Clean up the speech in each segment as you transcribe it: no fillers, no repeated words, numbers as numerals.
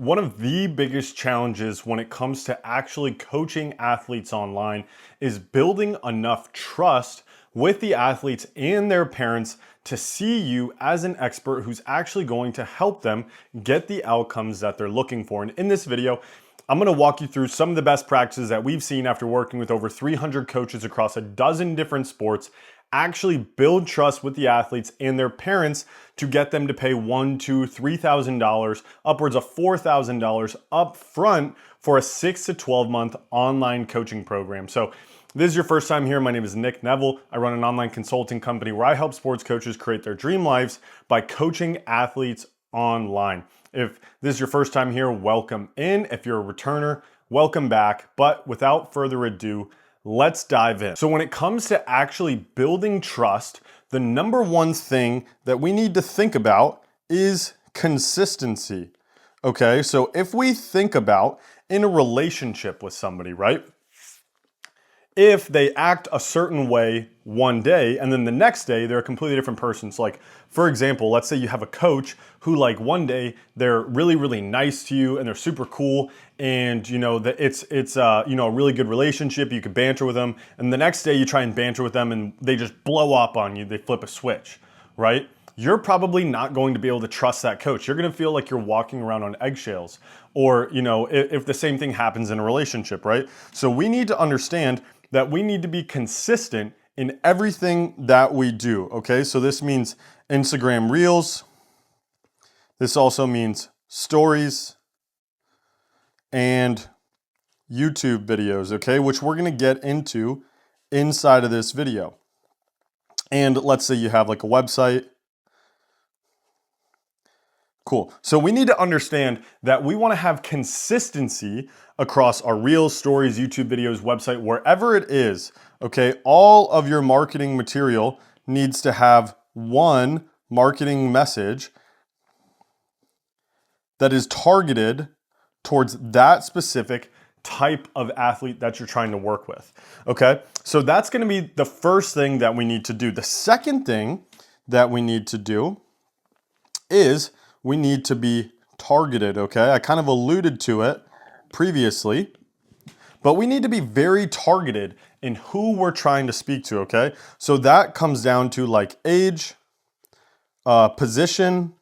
One of the biggest challenges when it comes to actually coaching athletes online is building enough trust with the athletes and their parents to see you as an expert who's actually going to help them get the outcomes that they're looking for. And in this video, I'm gonna walk you through some of the best practices that we've seen after working with over 300 coaches across a dozen different sports actually build trust with the athletes and their parents to get them to pay $1,000, $2,000, $3,000, upwards of $4,000 up front for a 6 to 12 month online coaching program. So this is your first time here. My name is Nick Neville. I run an online consulting company where I help sports coaches create their dream lives by coaching athletes online. If this is your first time here, welcome in. If you're a returner, welcome back. But without further ado, let's dive in. So when it comes to actually building trust, the number one thing that we need to think about is consistency. Okay, so if we think about in a relationship with somebody, right? If they act a certain way one day and then the next day they're a completely different person. So like, for example, let's say you have a coach who like one day they're really, really nice to you and they're super cool and you know that it's you know, a really good relationship, you could banter with them, and the next day you try and banter with them and they just blow up on you, they flip a switch, right? You're probably not going to be able to trust that coach. You're gonna feel like you're walking around on eggshells. Or, you know, if the same thing happens in a relationship, right? So we need to understand that we need to be consistent in everything that we do, okay? So this means Instagram Reels. This also means stories and YouTube videos, okay? Which we're gonna get into inside of this video. And let's say you have like a website. Cool. So we need to understand that we want to have consistency across our Reels, stories, YouTube videos, website, wherever it is, okay? All of your marketing material needs to have one marketing message that is targeted towards that specific type of athlete that you're trying to work with, okay? So that's going to be the first thing that we need to do. The second thing that we need to do is we need to be targeted, okay? I kind of alluded to it previously, but we need to be very targeted in who we're trying to speak to, okay? So that comes down to like age, position,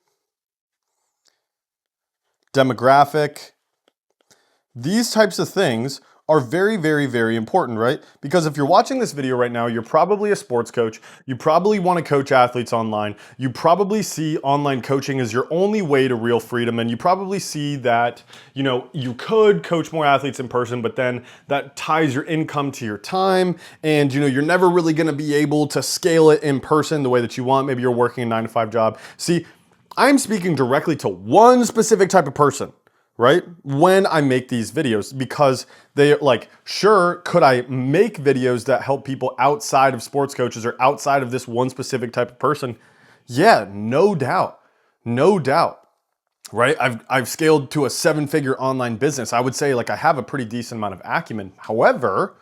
demographic. These types of things are very, very, very important, right? Because if you're watching this video right now, you're probably a sports coach. You probably want to coach athletes online. You probably see online coaching as your only way to real freedom. And you probably see that, you know, you could coach more athletes in person, but then that ties your income to your time. And, you know, you're never really going to be able to scale it in person the way that you want. Maybe you're working a 9-to-5 job. See, I'm speaking directly to one specific type of person, right? When I make these videos, because they like, sure, could I make videos that help people outside of sports coaches or outside of this one specific type of person? Yeah, no doubt, right? I've scaled to a 7-figure online business. I would say like I have a pretty decent amount of acumen. However,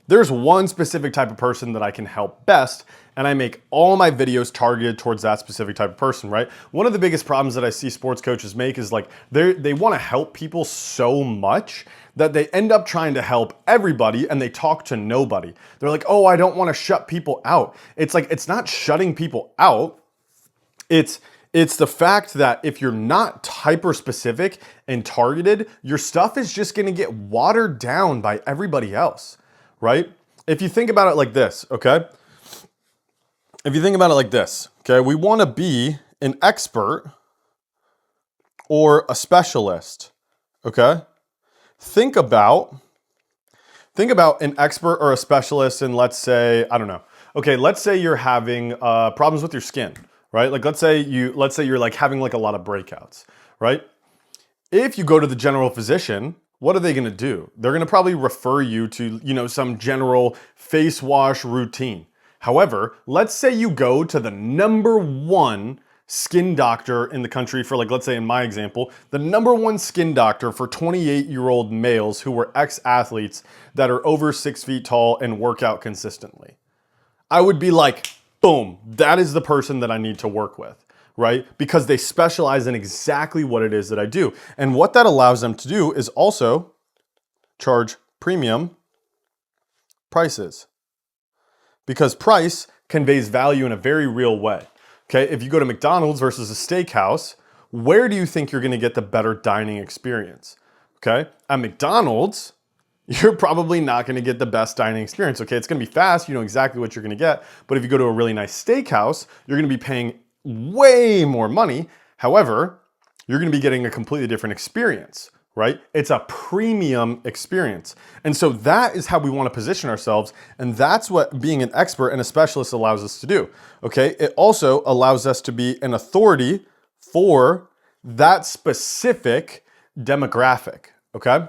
there's one specific type of person that I can help best, and I make all my videos targeted towards that specific type of person, right? One of the biggest problems that I see sports coaches make is like they want to help people so much that they end up trying to help everybody and they talk to nobody. They're like, oh, I don't want to shut people out. It's like, it's not shutting people out. It's the fact that if you're not hyper specific and targeted, your stuff is just going to get watered down by everybody else. Right? If you think about it like this, okay? If you think about it like this, okay? We want to be an expert or a specialist, okay? Think about an expert or a specialist in, let's say, I don't know. Okay, let's say you're having problems with your skin, right? Like let's say you're like having like a lot of breakouts, right? If you go to the general physician, what are they going to do? They're going to probably refer you to, you know, some general face wash routine. However, let's say you go to the #1 skin doctor in the country for, like, let's say in my example, the #1 skin doctor for 28-year-old males who were ex-athletes that are over 6 feet tall and work out consistently. I would be like, boom, that is the person that I need to work with, right? Because they specialize in exactly what it is that I do. And what that allows them to do is also charge premium prices, because price conveys value in a very real way. Okay, if you go to McDonald's versus a steakhouse, where do you think you're gonna get the better dining experience? Okay, at McDonald's, you're probably not gonna get the best dining experience. Okay, it's gonna be fast, you know exactly what you're gonna get, but if you go to a really nice steakhouse, you're gonna be paying way more money. However, you're gonna be getting a completely different experience, right? It's a premium experience. And so that is how we wanna position ourselves, and that's what being an expert and a specialist allows us to do, okay? It also allows us to be an authority for that specific demographic, okay?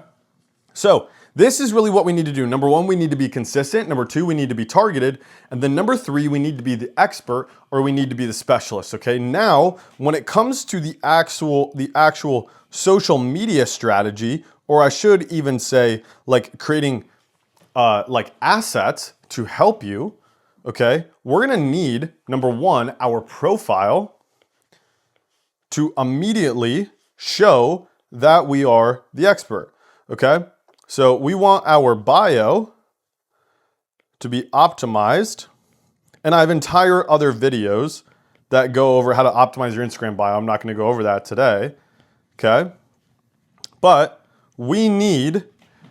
So this is really what we need to do. Number one, we need to be consistent. Number two, we need to be targeted. And then number three, we need to be the expert, or we need to be the specialist, okay? Now, when it comes to the actual social media strategy, or I should even say like creating like assets to help you, okay? We're gonna need, number one, our profile to immediately show that we are the expert, okay? So we want our bio to be optimized, and I have entire other videos that go over how to optimize your Instagram bio. I'm not gonna go over that today, okay? But we need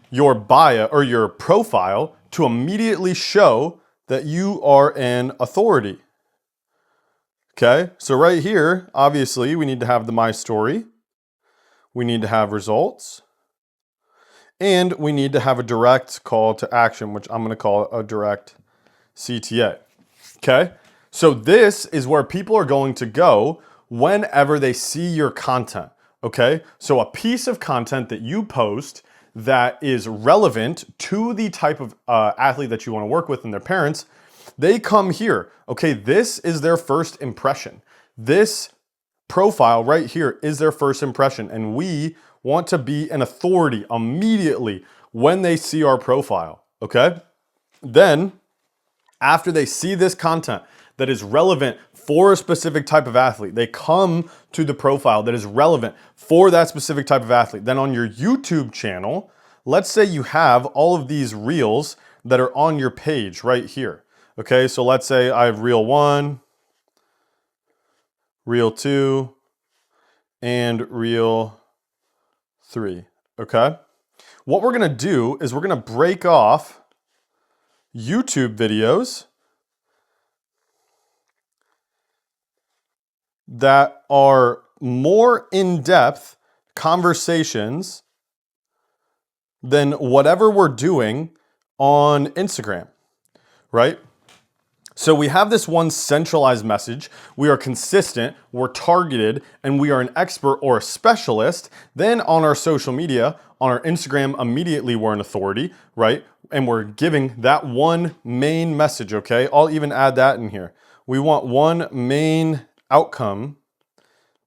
your bio or your profile to immediately show that you are an authority, okay? So right here, obviously, we need to have the My Story. We need to have results. And we need to have a direct call to action, which I'm gonna call a direct CTA, okay? So this is where people are going to go whenever they see your content, okay? So a piece of content that you post that is relevant to the type of athlete that you wanna work with and their parents, they come here, okay? This is their first impression. This profile right here is their first impression, and we want to be an authority immediately when they see our profile, okay? Then, after they see this content that is relevant for a specific type of athlete, they come to the profile that is relevant for that specific type of athlete. Then on your YouTube channel, let's say you have all of these reels that are on your page right here, okay? So let's say I have reel 1, reel 2, and reel 3, okay? What we're gonna do is we're gonna break off YouTube videos that are more in-depth conversations than whatever we're doing on Instagram, right? So we have this one centralized message. We are consistent, we're targeted, and we are an expert or a specialist. Then on our social media, on our Instagram, immediately we're an authority, right? And we're giving that one main message, okay? I'll even add that in here. We want one main outcome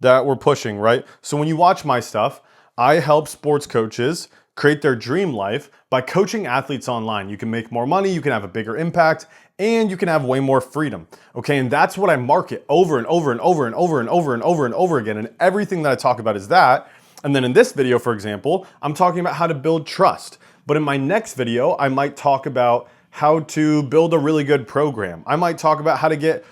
that we're pushing, right? So when you watch my stuff, I help sports coaches create their dream life by coaching athletes online. You can make more money, you can have a bigger impact, and you can have way more freedom, okay? And that's what I market over and over and over and over and over and over and over again, and everything that I talk about is that. And then in this video, for example, I'm talking about how to build trust. But in my next video, I might talk about how to build a really good program. I might talk about how to get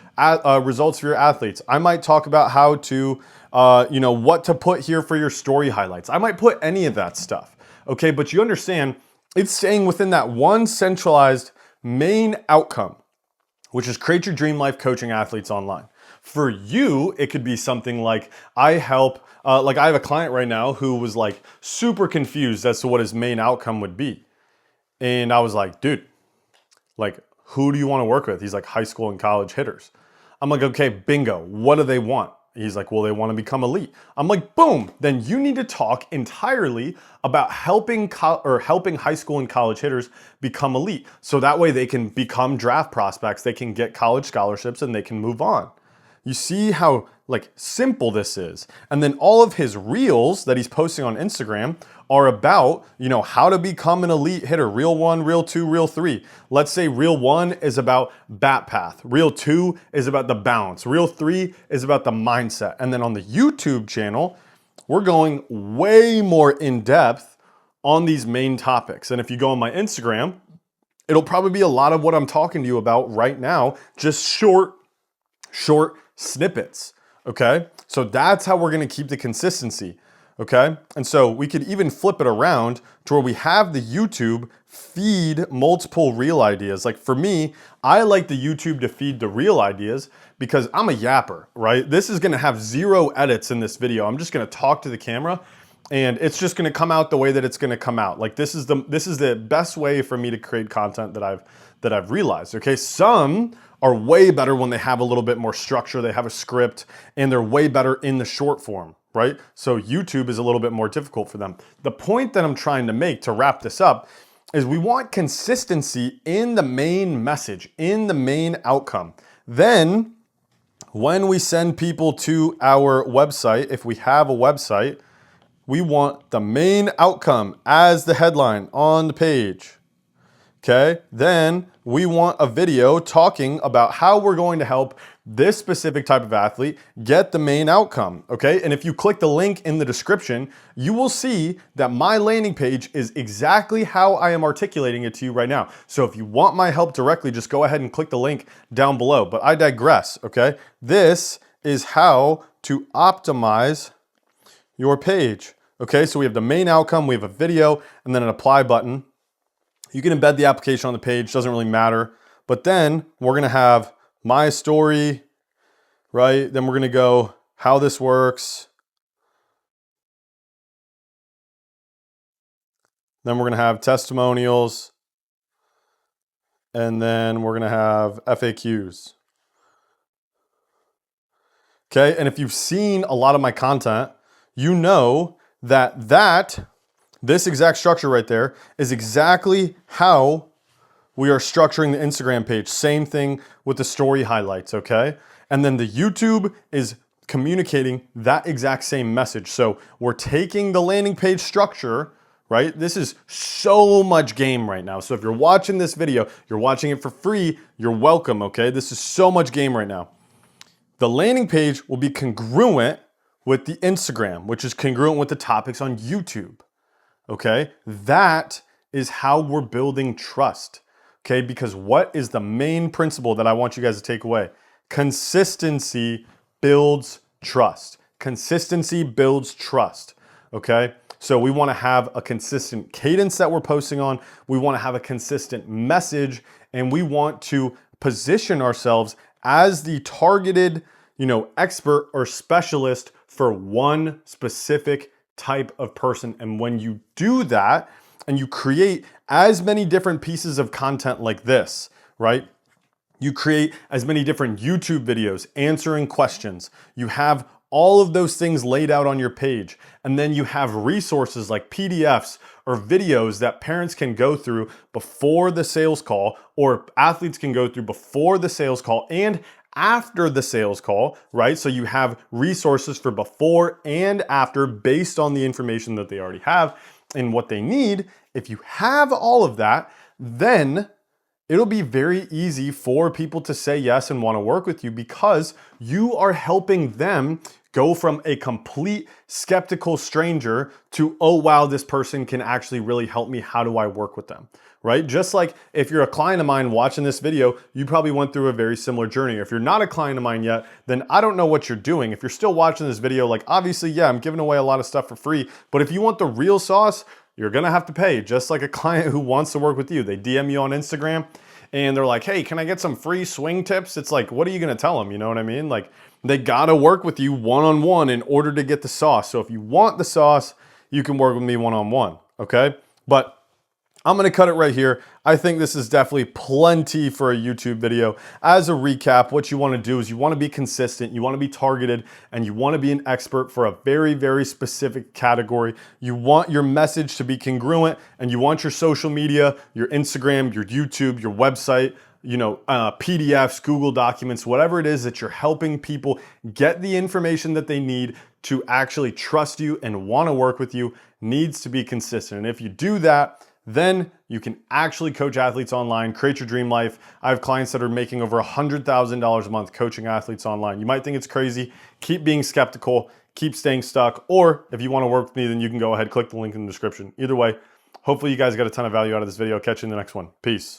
results for your athletes. I might talk about how to, what to put here for your story highlights. I might put any of that stuff, okay? But you understand, it's staying within that one centralized main outcome, which is create your dream life coaching athletes online. For you, it could be something like I help, I have a client right now who was like super confused as to what his main outcome would be. And I was like, dude, like, who do you want to work with? He's like, high school and college hitters. I'm like, okay, bingo. What do they want? He's like, well, they want to become elite. I'm like, boom. Then you need to talk entirely about helping high school and college hitters become elite. So that way they can become draft prospects, they can get college scholarships, and they can move on. You see how like simple this is. And then all of his reels that he's posting on Instagram are about, how to become an elite hitter. Reel 1, reel 2, reel 3. Let's say reel 1 is about bat path. Reel 2 is about the bounce. Reel 3 is about the mindset. And then on the YouTube channel, we're going way more in depth on these main topics. And if you go on my Instagram, it'll probably be a lot of what I'm talking to you about right now, just short snippets, okay? So that's how we're gonna keep the consistency, okay? And so we could even flip it around to where we have the YouTube feed multiple reel ideas. Like for me, I like the YouTube to feed the reel ideas because I'm a yapper, right? This is gonna have 0 edits in this video. I'm just gonna talk to the camera and it's just gonna come out the way that it's gonna come out. Like this is the best way for me to create content that I've realized, okay? Some are way better when they have a little bit more structure, they have a script, and they're way better in the short form, right? So YouTube is a little bit more difficult for them. The point that I'm trying to make to wrap this up is we want consistency in the main message, in the main outcome. Then when we send people to our website, if we have a website, we want the main outcome as the headline on the page. Okay, then we want a video talking about how we're going to help this specific type of athlete get the main outcome, okay? And if you click the link in the description, you will see that my landing page is exactly how I am articulating it to you right now. So if you want my help directly, just go ahead and click the link down below. But I digress, okay? This is how to optimize your page, okay? So we have the main outcome, we have a video, and then an apply button. You can embed the application on the page, doesn't really matter. But then we're gonna have my story, right? Then we're gonna go how this works. Then we're gonna have testimonials. And then we're gonna have FAQs. Okay, and if you've seen a lot of my content, you know that this exact structure right there is exactly how we are structuring the Instagram page. Same thing with the story highlights, okay? And then the YouTube is communicating that exact same message. So we're taking the landing page structure, right? This is so much game right now. So if you're watching this video, you're watching it for free, you're welcome, okay? This is so much game right now. The landing page will be congruent with the Instagram, which is congruent with the topics on YouTube. Okay, that is how we're building trust. Okay, because what is the main principle that I want you guys to take away? Consistency builds trust. Consistency builds trust. Okay, so we want to have a consistent cadence that we're posting on. We want to have a consistent message, and we want to position ourselves as the targeted, expert or specialist for one specific type of person. And when you do that and you create as many different pieces of content like this, right? You create as many different YouTube videos answering questions. You have all of those things laid out on your page. And then you have resources like PDFs or videos that parents can go through before the sales call, or athletes can go through before the sales call and after the sales call, right? So you have resources for before and after based on the information that they already have and what they need. If you have all of that, then it'll be very easy for people to say yes and want to work with you because you are helping them go from a complete skeptical stranger to, oh wow, this person can actually really help me. How do I work with them? Right? Just like if you're a client of mine watching this video, you probably went through a very similar journey. If you're not a client of mine yet, then I don't know what you're doing. If you're still watching this video, like obviously, yeah, I'm giving away a lot of stuff for free, but if you want the real sauce, you're gonna have to pay, just like a client who wants to work with you. They DM you on Instagram and they're like, hey, can I get some free swing tips? It's like, what are you gonna tell them? You know what I mean? Like they gotta work with you one-on-one in order to get the sauce. So if you want the sauce, you can work with me one-on-one, okay? But I'm gonna cut it right here. I think this is definitely plenty for a YouTube video. As a recap, what you wanna do is you wanna be consistent, you wanna be targeted, and you wanna be an expert for a very, very specific category. You want your message to be congruent, and you want your social media, your Instagram, your YouTube, your website, PDFs, Google documents, whatever it is that you're helping people get the information that they need to actually trust you and want to work with you needs to be consistent. And if you do that, then you can actually coach athletes online, create your dream life. I have clients that are making over $100,000 a month coaching athletes online. You might think it's crazy. Keep being skeptical, keep staying stuck. Or if you want to work with me, then you can go ahead, click the link in the description. Either way, hopefully you guys got a ton of value out of this video. Catch you in the next one. Peace.